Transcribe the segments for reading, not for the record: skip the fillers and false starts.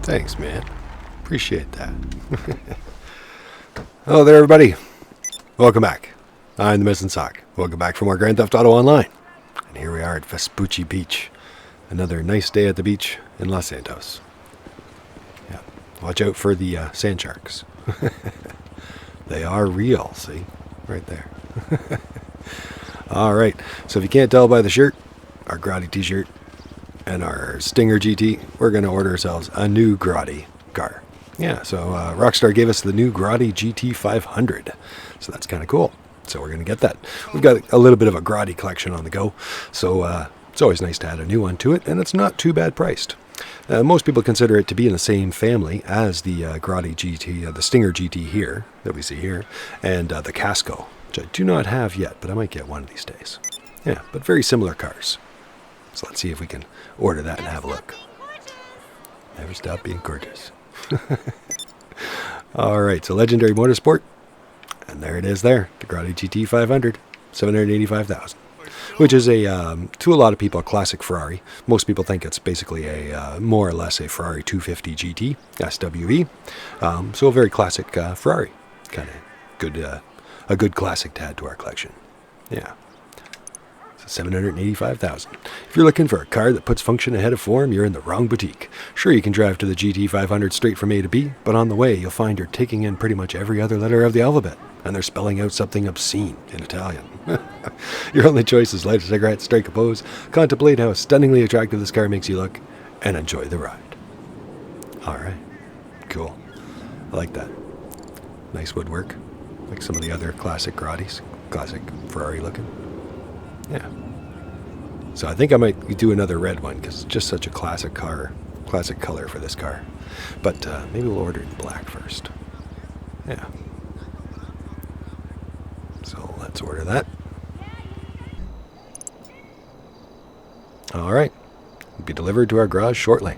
Thanks, man. Appreciate that. Hello there, everybody. Welcome back. I'm TheMissingSock. Welcome back for more Grand Theft Auto Online. And here we are at Vespucci Beach. Another nice day at the beach in Los Santos. Yeah. Watch out for the sand sharks. They are real, see? Right there. Alright, so if you can't tell by the shirt, our Grotti t-shirt, and our Stinger GT, we're going to order ourselves a new Grotti car. Yeah, so Rockstar gave us the new Grotti GT500, so that's kind of cool. So we're going to get that. We've got a little bit of a Grotti collection on the go, so it's always nice to add a new one to it, and it's not too bad priced. Most people consider it to be in the same family as the Grotti GT, the Stinger GT here, that we see here, and the Casco, which I do not have yet, but I might get one of these days. Yeah, but very similar cars. So let's see if we can order that and have a look. Never stop being gorgeous. Alright, so Legendary Motorsport. And there it is there. The Grotti GT500. $785,000. Which is to a lot of people, a classic Ferrari. Most people think it's basically a more or less a Ferrari 250 GT SWE. So a very classic Ferrari. Kind of good, a good classic to add to our collection. Yeah. $785,000. If you're looking for a car that puts function ahead of form, you're in the wrong boutique. Sure, you can drive to the GT500 straight from A to B, but on the way you'll find you're taking in pretty much every other letter of the alphabet, and they're spelling out something obscene in Italian. Your only choice is light a cigarette, strike a pose, contemplate how stunningly attractive this car makes you look, and enjoy the ride. Alright, cool. I like that. Nice woodwork, like some of the other classic Grottis. Classic Ferrari looking. Yeah. So I think I might do another red one because it's just such a classic car, classic color for this car. But maybe we'll order it in black first. Yeah. So let's order that. All right. It'll be delivered to our garage shortly.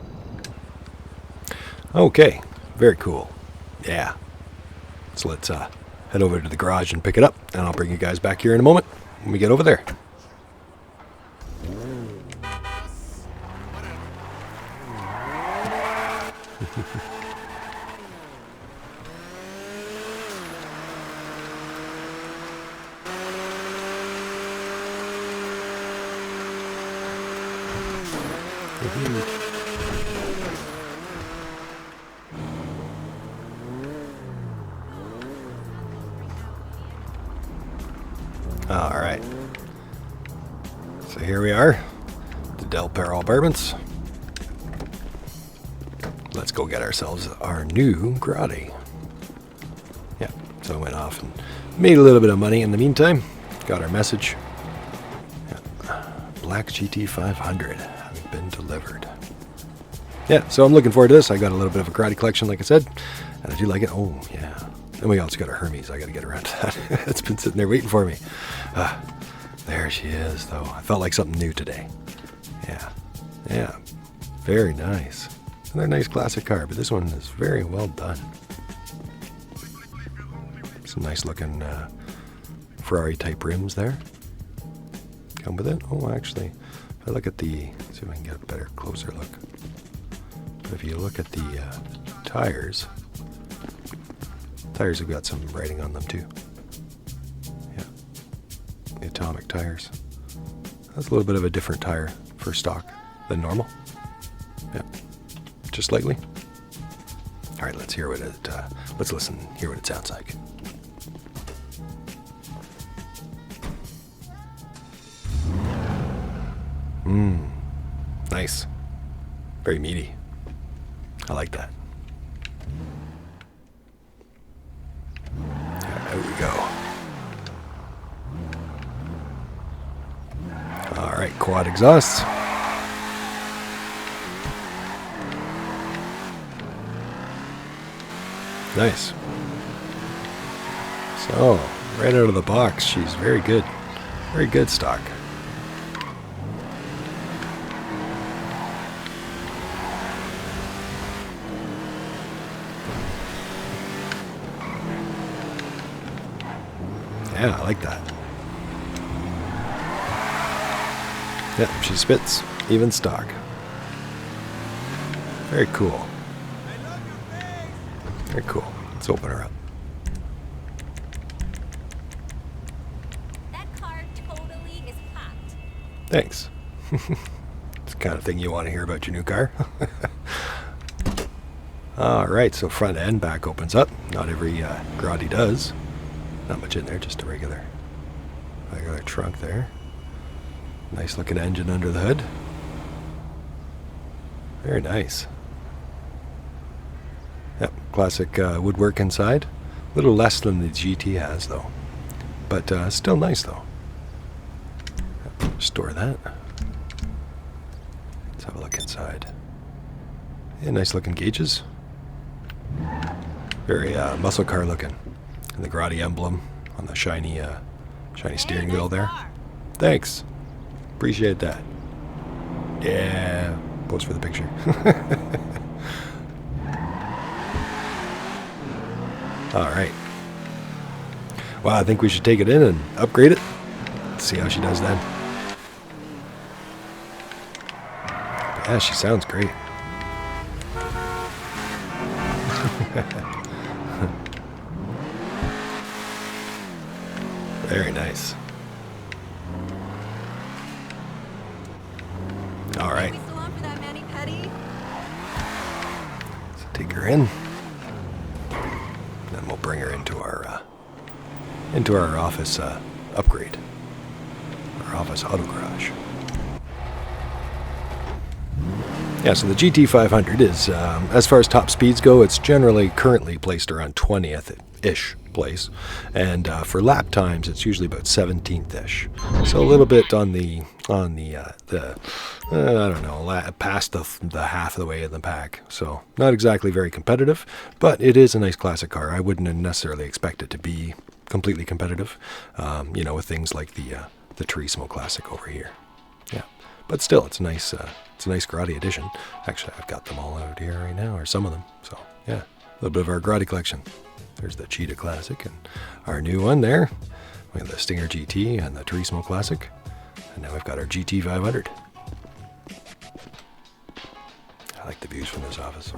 Okay. Very cool. Yeah. So let's head over to the garage and pick it up, and I'll bring you guys back here in a moment when we get over there. All right. So here we are, the Del Perro Apartments. Let's go get ourselves our new Grotti. Yeah, so I went off and made a little bit of money in the meantime. Got our message. Yeah. Black GT500 having been delivered. Yeah, so I'm looking forward to this. I got a little bit of a Grotti collection, like I said, and I do like it. Oh, yeah. And we also got our Hermes. I got to get around to that. It's been sitting there waiting for me. There she is, though. I felt like something new today. Yeah. Yeah. Very nice. Another nice classic car, but this one is very well done. Some nice looking Ferrari type rims there. Come with it. Oh, actually, if I look at the, see if I can get a better, closer look. But if you look at the tires have got some writing on them too. Yeah, the atomic tires. That's a little bit of a different tire for stock than normal. Yeah. Just slightly. All right, let's hear what it. Let's listen. Hear what it sounds like. Nice. Very meaty. I like that. Yeah, there we go. All right, quad exhausts. Nice. So, right out of the box, she's very good. Very good stock. Yeah, I like that. Yep, she spits even stock. Very cool. Very cool. Let's open her up. That car totally is hot. Thanks. It's the kind of thing you want to hear about your new car. Alright, so front and back opens up. Not every Grotti does. Not much in there, just a regular trunk there. Nice looking engine under the hood. Very nice. Yep, classic woodwork inside. A little less than the GT has though. But still nice though. Yep, store that. Let's have a look inside. Yeah, nice looking gauges. Very muscle car looking. And the Grotti emblem on the shiny steering wheel there. Thanks. Appreciate that. Yeah. Pose for the picture. Alright. Well, I think we should take it in and upgrade it. Let's see how she does then. Yeah, she sounds great. Very nice. All right. So take her in. Then we'll bring her into our office upgrade. Our office auto garage. Yeah, so the GT500 is, as far as top speeds go, it's generally currently placed around 20th-ish place. And for lap times, it's usually about 17th-ish. So a little bit on the I don't know, past the half of the way in the pack. So not exactly very competitive, but it is a nice classic car. I wouldn't necessarily expect it to be completely competitive, you know, with things like the Turismo Classic over here. Yeah, but still, it's a nice Grotti edition. Actually, I've got them all out here right now, or some of them. So yeah, a little bit of our Grotti collection. There's the Cheetah Classic and our new one there. We have the Stinger GT and the Turismo Classic. And now we've got our GT500. I like the views from this office.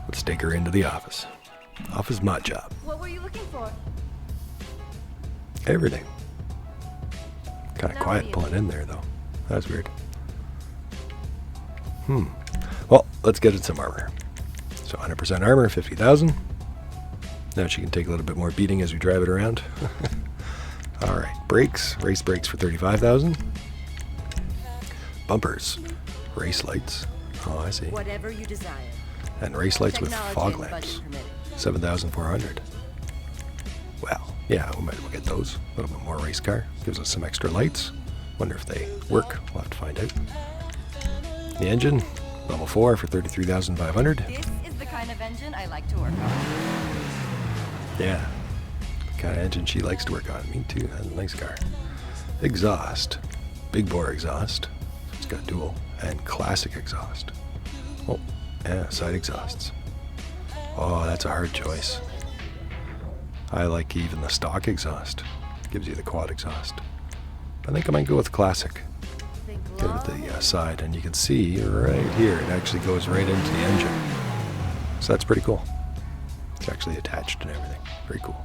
Let's take her into the office. Office mod job. What were you looking for? Everything. Kind of quiet pulling in there though. That's weird. Well, let's get in some armor. So 100% armor, 50,000. Now she can take a little bit more beating as we drive it around. Alright, brakes. Race brakes for 35,000. Bumpers. Race lights. Oh, I see. Whatever you desire. And race lights with fog lamps. 7,400. Well, yeah, we might as well get those. A little bit more race car. Gives us some extra lights. Wonder if they work. We'll have to find out. The engine, level 4 for 33,500. This is the kind of engine I like to work on. Yeah, the kind of engine she likes to work on. Me too. That's a nice car. Exhaust, big bore exhaust. It's got dual and classic exhaust. Oh, yeah, side exhausts. Oh, that's a hard choice. I like even the stock exhaust. Gives you the quad exhaust. I think I might go with classic. Go with the side, and you can see right here, it actually goes right into the engine. So that's pretty cool. It's actually attached and everything. Very cool.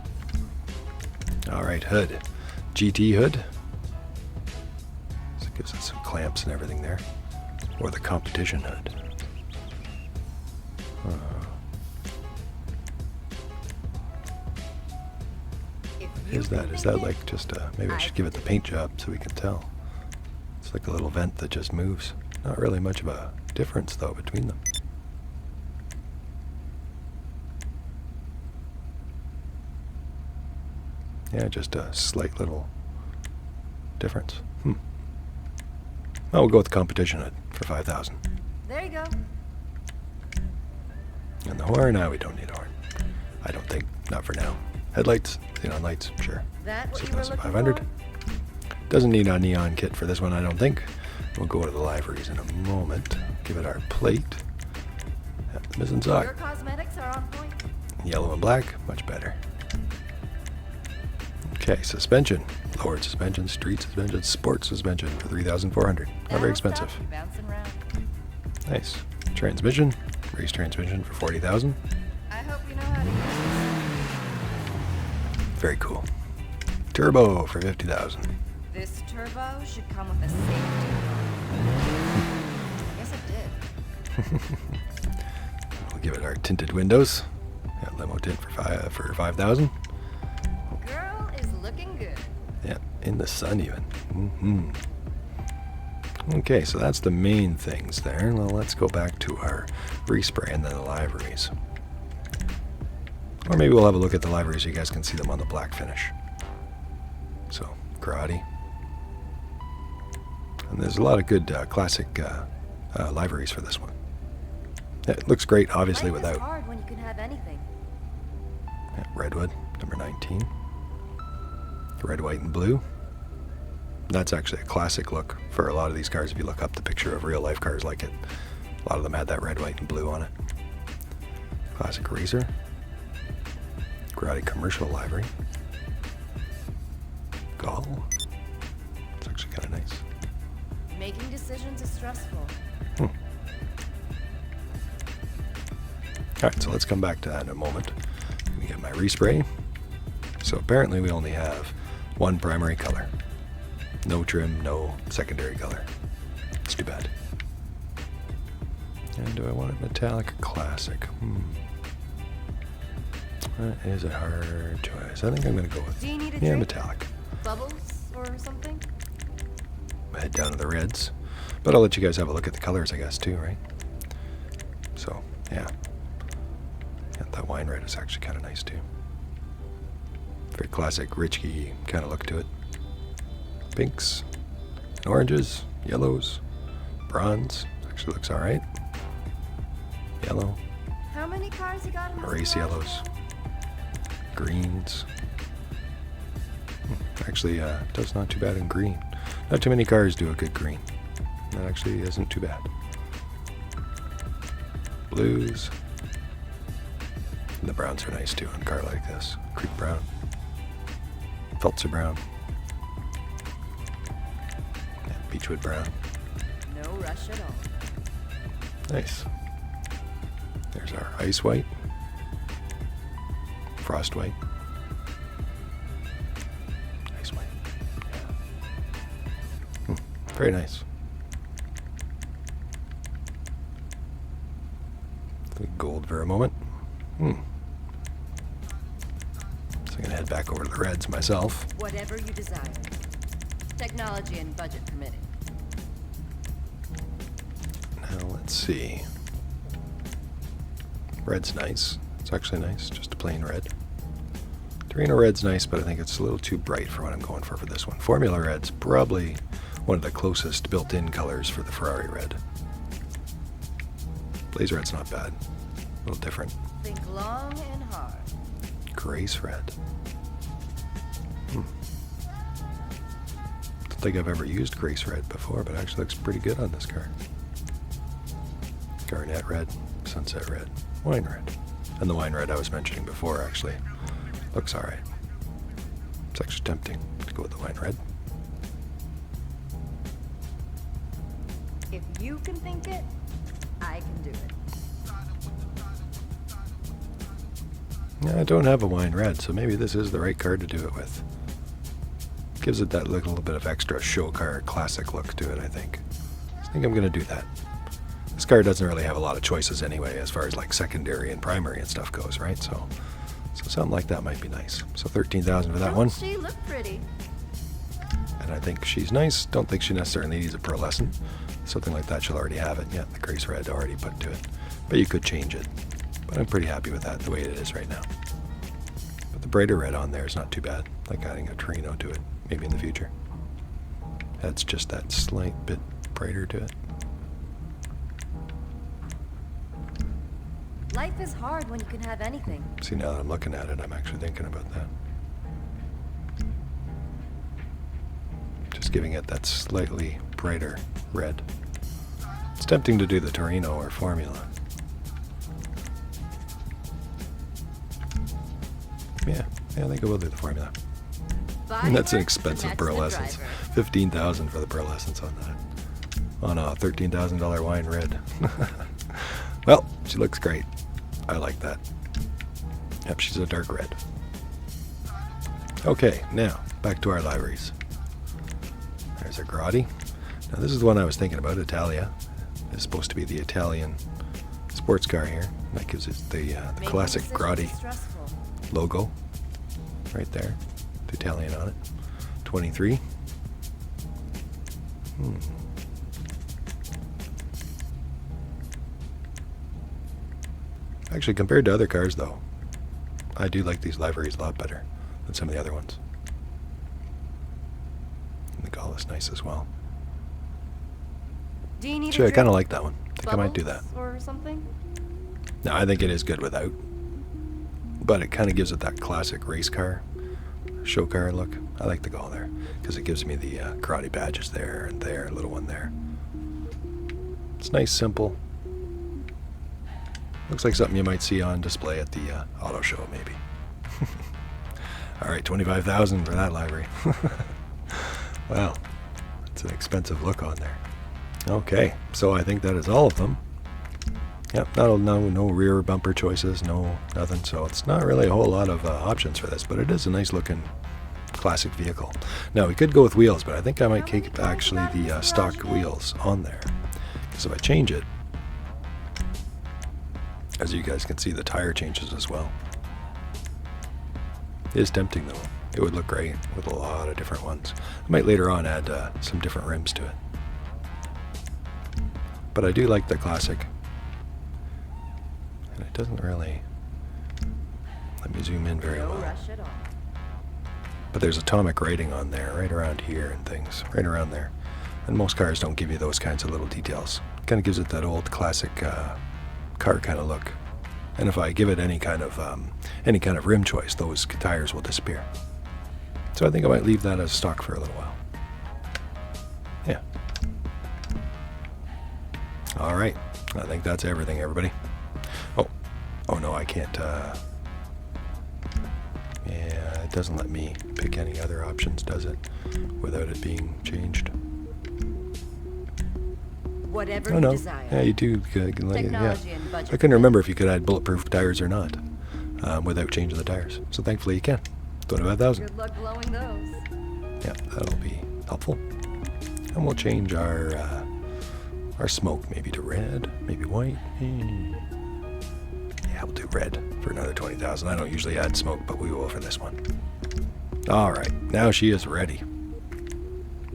Alright, hood. GT hood. So it gives us some clamps and everything there. Or the competition hood. Is that like just maybe I should give it the paint job so we can tell. It's like a little vent that just moves. Not really much of a difference though between them. Yeah, just a slight little difference. Well, we'll go with the competition hood for 5,000. There you go. And the horn? No, we don't need a horn. I don't think. Not for now. Headlights, xenon lights, sure. 6,500. Doesn't need a neon kit for this one, I don't think. We'll go to the liveries in a moment. Give it our plate. The MissingSock. Your cosmetics are on point. Yellow and black, much better. Okay, suspension. Lowered suspension, street suspension, sport suspension for 3,400. Not very expensive. Nice. Transmission. Race transmission for 40,000. I hope you know how to use Very cool. Turbo for 50,000. it. This turbo should come with a safety I guess it did. We'll give it our tinted windows. Yeah, limo tint for 5,000. Girl is looking good. Yeah, in the sun even. Okay, so that's the main things there. Well, let's go back to our respray and then the liveries. Or maybe we'll have a look at the liveries so you guys can see them on the black finish. So, Grotti. And there's a lot of good classic liveries for this one. It looks great, obviously, Life without. is hard when you can have anything. Yeah, Redwood, number 19. Red, white, and blue. That's actually a classic look for a lot of these cars. If you look up the picture of real life cars like it, a lot of them had that red, white, and blue on it. Classic Racer. Grotti commercial livery. Gall. It's actually kind of nice. Making decisions is stressful. Alright, so let's come back to that in a moment. Let me get my respray. So apparently we only have one primary color. No trim, no secondary color. It's too bad. And do I want it metallic or classic? That is a hard choice. I think I'm going to go with Do you need a drink? metallic. Bubbles or something? I'll head down to the reds. But I'll let you guys have a look at the colors, I guess, too, right? So, yeah. Yeah, that wine red is actually kind of nice, too. Very classic, Richkey kind of look to it. Pinks, oranges, yellows, bronze. Actually looks all right. Yellow, How many cars you got in this race garage yellows, now? greens. Actually, does not too bad in green. Not too many cars do a good green. That actually isn't too bad. Blues. And the browns are nice too on a car like this. Creek brown. Feltzer brown. Yeah, Beechwood brown. No rush at all. Nice. There's our ice white. Frost white. Ice white. Yeah. Very nice. Gold for a moment. So I'm going to head back over to the reds myself. Whatever you desire. Technology and budget permitting. Now let's see. Red's nice. It's actually nice, just a plain red. Torino red's nice, but I think it's a little too bright for what I'm going for this one. Formula red's probably one of the closest built-in colors for the Ferrari red. Blaze red's not bad. A little different. Think long and hard. Grace red. Don't think I've ever used Grace red before, but it actually looks pretty good on this car. Garnet red, sunset red, wine red. And the wine red I was mentioning before actually looks alright. It's actually tempting to go with the wine red. If you can think it, I can do it. Yeah, I don't have a wine red, so maybe this is the right car to do it with. Gives it that little bit of extra show car classic look to it, I think. I think I'm going to do that. This car doesn't really have a lot of choices anyway as far as like secondary and primary and stuff goes, right? So something like that might be nice. So 13,000 for that one. She looked pretty. And I think she's nice. Don't think she necessarily needs a pearlescent. Something like that she'll already have it. Yeah, the Grace red already put to it. But you could change it. But I'm pretty happy with that the way it is right now. But the brighter red on there is not too bad. Like adding a Torino to it, maybe in the future. That's just that slight bit brighter to it. Life is hard when you can have anything. See, now that I'm looking at it, I'm actually thinking about that. Just giving it that slightly brighter red. It's tempting to do the Torino or Formula. Yeah, I think I will do the Formula. And that's an expensive pearlescence. 15,000 for the pearlescence on that. on a $13,000 wine red. Well, she looks great. I like that. Yep, she's a dark red. Okay, now back to our liveries. There's our Grotti. Now this is the one I was thinking about. Italia is supposed to be the Italian sports car here. That gives it the classic Grotti logo right there. The Italian on it. 23. Actually, compared to other cars, though, I do like these liveries a lot better than some of the other ones. And the gall is nice as well. Do you need Actually, a I kind of drink? like that one. I think I might do that. Or something? No, I think it is good without. But it kind of gives it that classic race car, show car look. I like the gall there because it gives me the Grotti badges there and there, little one there. It's nice, simple. Looks like something you might see on display at the auto show, maybe. All right, $25,000 for that livery. Well, it's an expensive look on there. Okay, so I think that is all of them. Yep, no rear bumper choices, nothing. So it's not really a whole lot of options for this, but it is a nice looking classic vehicle. Now we could go with wheels, but I think I might keep actually the stock wheels on there. Because if I change it, as you guys can see, the tire changes as well. It is tempting though. It would look great with a lot of different ones. I might later on add some different rims to it. But I do like the classic. And it doesn't really let me zoom in very well. But there's atomic rating on there, right around here and things, right around there. And most cars don't give you those kinds of little details. Kind of gives it that old classic car kind of look. And if I give it any kind of rim choice, those tires will disappear. So I think I might leave that as stock for a little while. Yeah. All right. I think that's everything, everybody. Oh no, I can't. Yeah, it doesn't let me pick any other options, does it? Without it being changed. Whatever Oh no. you desire. Yeah, you do. Technology Yeah. and budget. I couldn't remember if you could add bulletproof tires or not without changing the tires. So thankfully you can. 25,000. Good luck blowing those. Yeah, that'll be helpful. And we'll change our smoke maybe to red, maybe white. Yeah, we'll do red for another 20,000. I don't usually add smoke, but we will for this one. All right, now she is ready.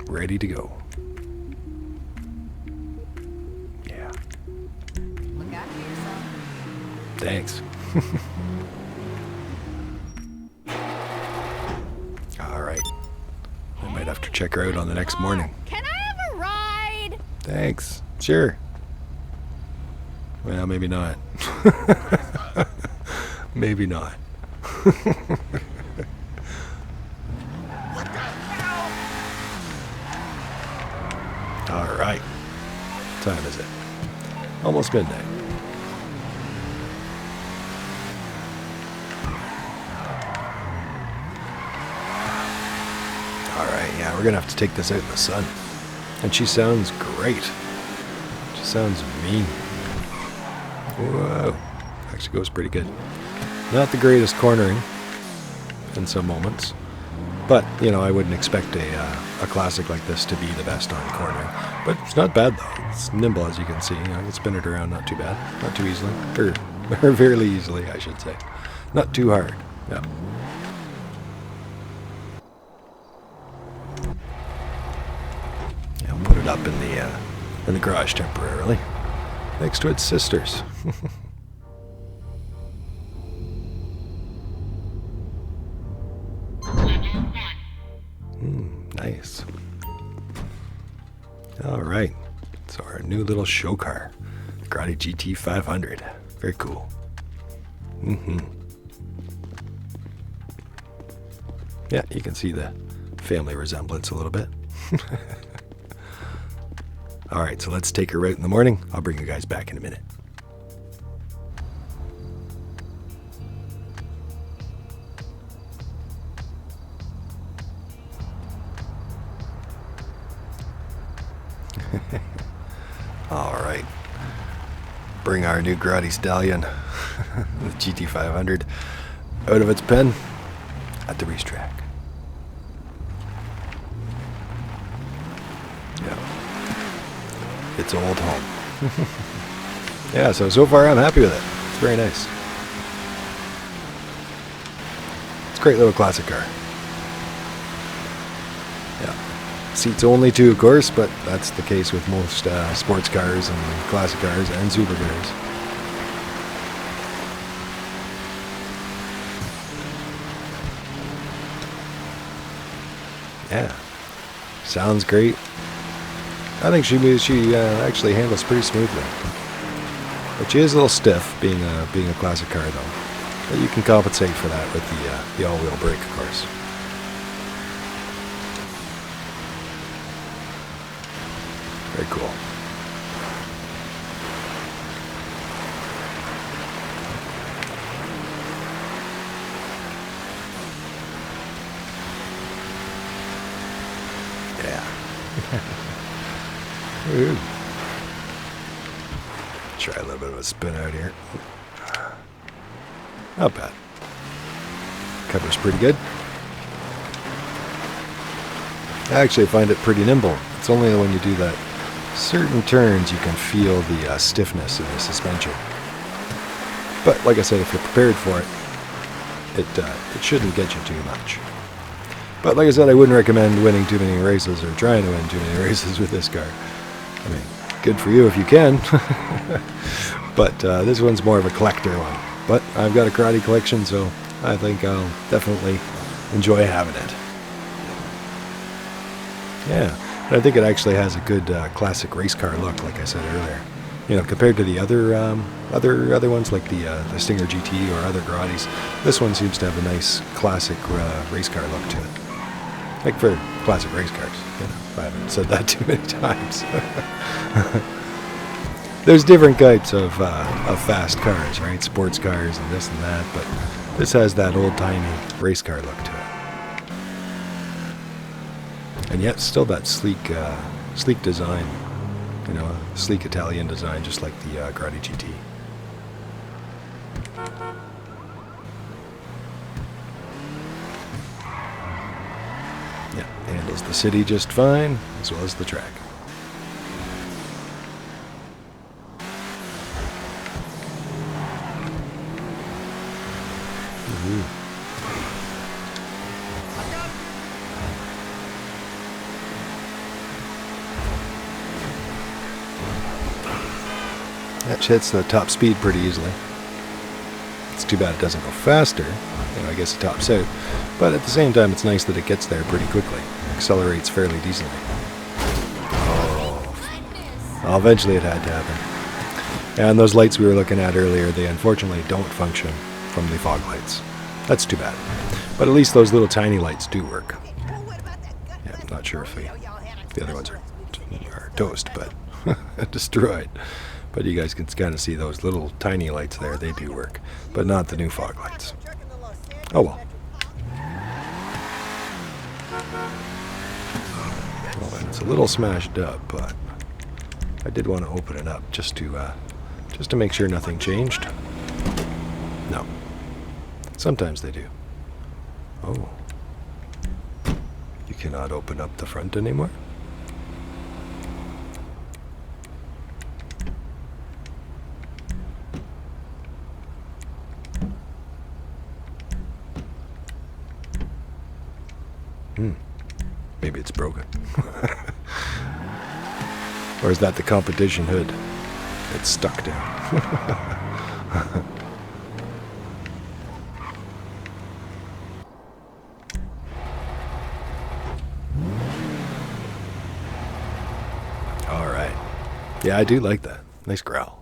Ready to go. Yeah. Look out for yourself. Thanks. All right. I might have to check her out on the next morning. Can I have a ride? Thanks. Sure. Well, maybe not. Maybe not. All right. What time is it? Almost midnight. All right, yeah, we're going to have to take this out in the sun. And she sounds great. She sounds mean. Whoa. Actually goes pretty good. Not the greatest cornering in some moments. But, you know, I wouldn't expect a classic like this to be the best on cornering. But it's not bad, though. It's nimble, as you can see. You know, I can spin it around not too bad. Not too easily. Or fairly easily, I should say. Not too hard. Yeah. Yeah, I'll put it up in the garage temporarily. Next to its sisters. Nice. All right. So our new little show car, Grotti GT500. Very cool. Yeah, you can see the family resemblance a little bit. All right, so let's take her out in the morning. I'll bring you guys back in a minute. bring our new Grotti Stallion, the GT500, out of its pen at the racetrack. Yeah. Its old home. Yeah, so far I'm happy with it. It's very nice. It's a great little classic car. Yeah. Seats only 2, of course, but that's the case with most sports cars and classic cars and supercars. Yeah. Sounds great. I think she actually handles pretty smoothly. But she is a little stiff, being a classic car, though. But you can compensate for that with the all-wheel brake, of course. Very cool. Yeah. Ooh. Try a little bit of a spin out here. Not bad. Cover's pretty good. I actually find it pretty nimble. It's only when you do that certain turns you can feel the stiffness in the suspension. But like I said, if you're prepared for it, it shouldn't get you too much. But like I said, I wouldn't recommend winning too many races or trying to win too many races with this car. I mean, good for you if you can. But this one's more of a collector one. But I've got a Grotti collection, so I think I'll definitely enjoy having it. Yeah, and I think it actually has a good classic race car look, like I said earlier. You know, compared to the other ones like the Stinger GT or other Grottis, this one seems to have a nice classic race car look to it. Like for classic race cars, you know, if I haven't said that too many times. There's different types of fast cars, right? Sports cars and this and that, but this has that old-timey race car look to it. And yet still that sleek design, you know, a sleek Italian design, just like the Grotti GT. Yeah, handles the city just fine, as well as the track. Ooh. That hits the top speed pretty easily. It's too bad it doesn't go faster. You know, I guess it tops out. But at the same time, it's nice that it gets there pretty quickly. Accelerates fairly decently. Oh. Well, eventually it had to happen. And those lights we were looking at earlier, they unfortunately don't function from the fog lights. That's too bad. But at least those little tiny lights do work. Yeah, I'm not sure if the other ones are toast, but destroyed. But you guys can kind of see those little tiny lights there. They do work, but not the new fog lights. Oh well. Well, and it's a little smashed up, but I did want to open it up just to make sure nothing changed. No. Sometimes they do. Oh. You cannot open up the front anymore? Maybe it's broken. Or is that the competition hood? It's stuck down. All right. Yeah, I do like that. Nice growl.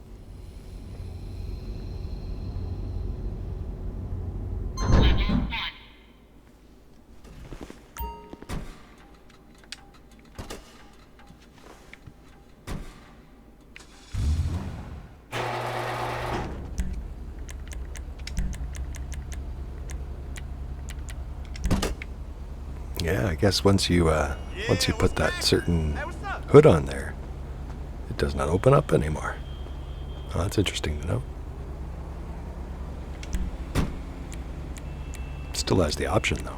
Yeah, I guess once you put that certain hood on there, it does not open up anymore. Well, that's interesting to know. Still has the option, though.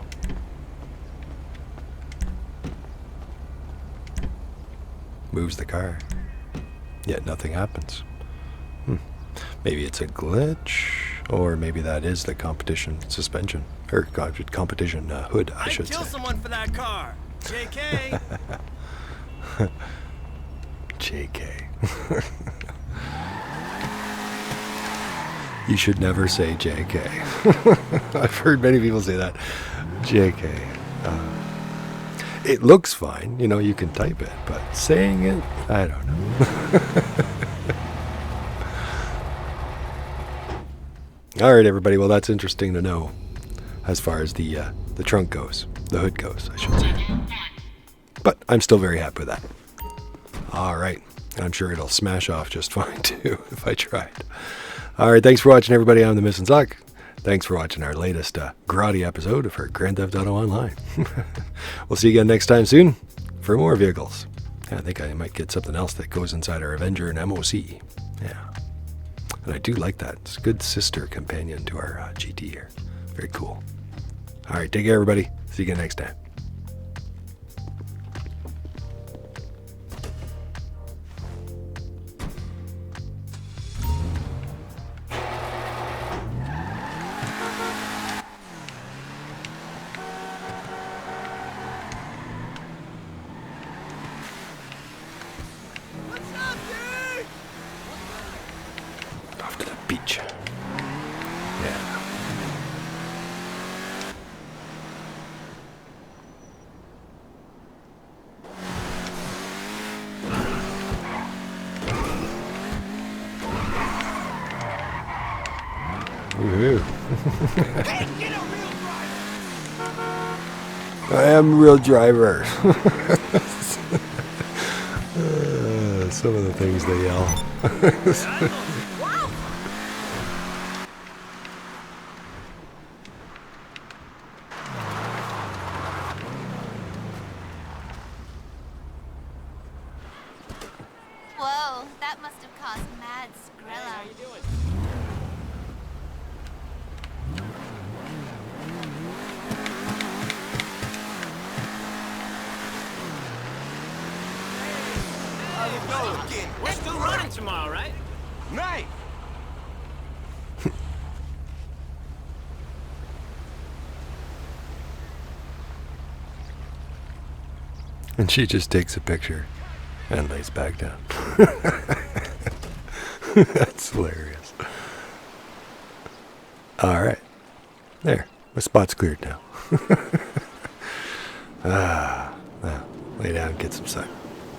Moves the car. Yet nothing happens. Maybe it's a glitch, or maybe that is the competition suspension, or competition hood, I should say. I'd kill someone for that car. JK. JK. You should never say JK. I've heard many people say that. JK. It looks fine, you know, you can type it, but saying it, I don't know. All right, everybody. Well, that's interesting to know as far as the trunk goes, the hood goes, I should say. But I'm still very happy with that. All right. I'm sure it'll smash off just fine, too, if I tried. All right. Thanks for watching, everybody. I'm TheMissingSock. Thanks for watching our latest Grotti episode of Grand Theft Auto Online. We'll see you again next time soon for more vehicles. Yeah, I think I might get something else that goes inside our Avenger and MOC. Yeah. And I do like that. It's a good sister companion to our GT here. Very cool. All right. Take care, everybody. See you again next time. Off to the beach. Yeah. Woohoo. I am a real driver. Some of the things they yell. Whoa, that must have caused mad Skrilla. How you doing? We're still running tomorrow, right? Right. And she just takes a picture and lays back down. That's hilarious. All right. There. My spot's cleared now. Now, lay down and get some sun.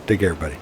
Take care, everybody.